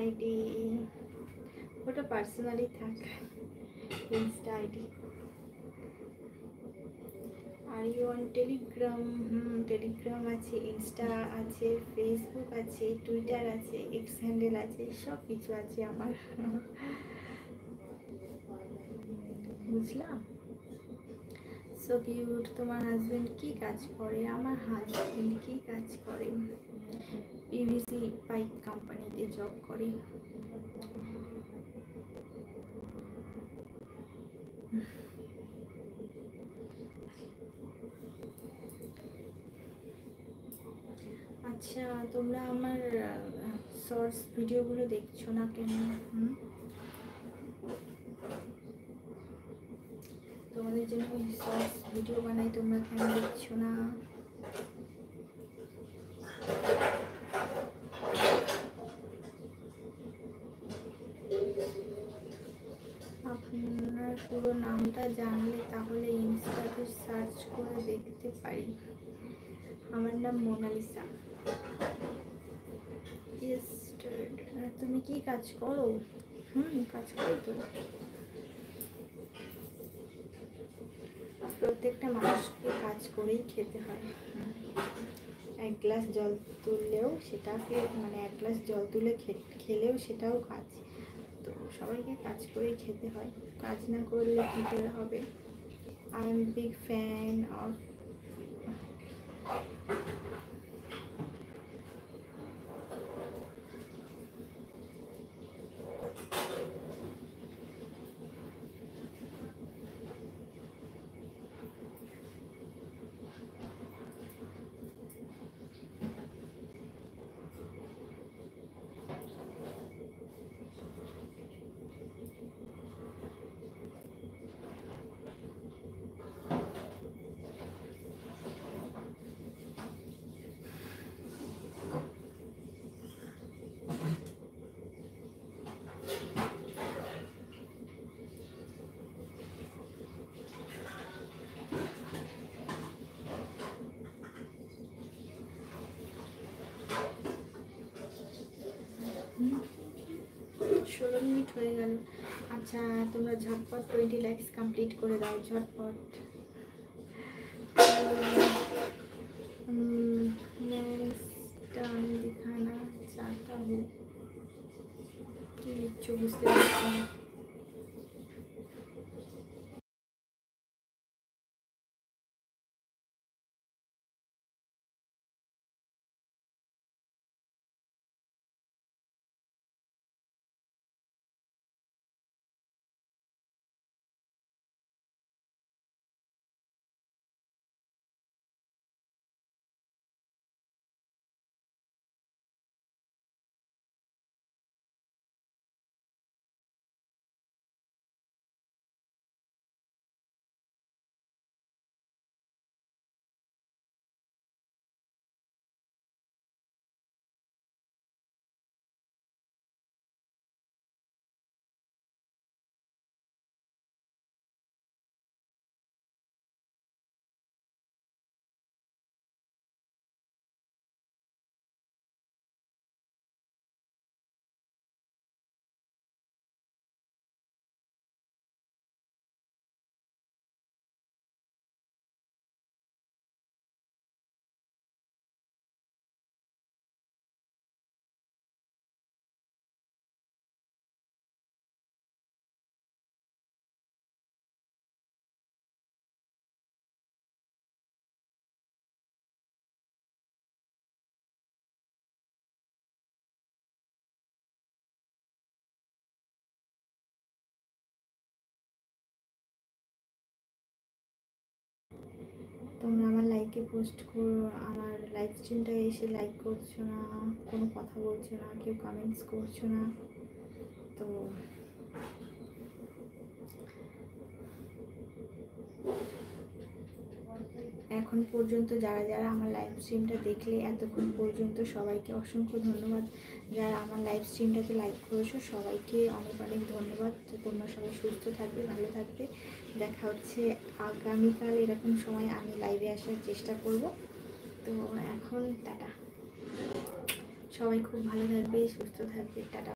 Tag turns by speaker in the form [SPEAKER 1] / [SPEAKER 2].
[SPEAKER 1] ID, ওটা personally থাক, insta ID. Are you on Telegram? Telegram আছে, ইনস্টা আছে, ফেসবুক আছে, টুইটার আছে, এক্স হ্যান্ডেল আছে, সব কিছু আছে আমার। বুঝলাম। So cute. তোমার হাজবেন্ড কি কাজ করে? আমার হাজবেন্ড কি কাজ করে? পিভিসি পাইপ কোম্পানিতে জব করে। আচ্ছা, তোমরা আমার শর্টস ভিডিওগুলো দেখছো না কেন? তোমাদের জন্য শর্টস ভিডিও বানাই, তোমরা কেন দেখছো না? আপনার পুরো নামটা জানলে তাহলে ইনস্টাতে সার্চ করে দেখতে পারি। আমার নাম মোনালিসা। তুমি কি কাজ করো? কাজ করি তো। প্রত্যেকটা মানুষকে কাজ করেই খেতে হয়। এক গ্লাস জল তুললেও সেটাকে, মানে এক গ্লাস জল তুলে খেলেও সেটাও কাজ। তো সবাইকে কাজ করেই খেতে হয়, কাজ না করলে কী করে হবে? I am big fan of. ষোলো মিনিট হয়ে গেল। আচ্ছা, তোমরা ঝটপট 20 লাইকস কমপ্লিট করে দাও, ঝটপট। আমি দিখানা চাহতা হুঁ। কি লিখছো বুঝতে পারছি না। তোমরা আমার লাইকে পোস্ট করো, আমার লাইভ স্ট্রিমটা এসে লাইক করছো না, কোনো কথা বলছো না, কেউ কমেন্টস করছো না। তো এখন পর্যন্ত যারা যারা আমার লাইভ স্ট্রিমটা দেখলে এতক্ষণ পর্যন্ত সবাইকে অসংখ্য ধন্যবাদ। যারা আমার লাইভ স্ট্রিমটাতে লাইক করেছো সবাইকে অনেক অনেক ধন্যবাদ। তো তোমরা সবাই সুস্থ থাকবে, ভালো থাকবে। দেখা হচ্ছে আগামীকাল এরকম সময় আমি লাইভে আসার চেষ্টা করব। তো এখন টাটা, সবাই খুব ভালো থাকবে, সুস্থ থাকবে, টাটা।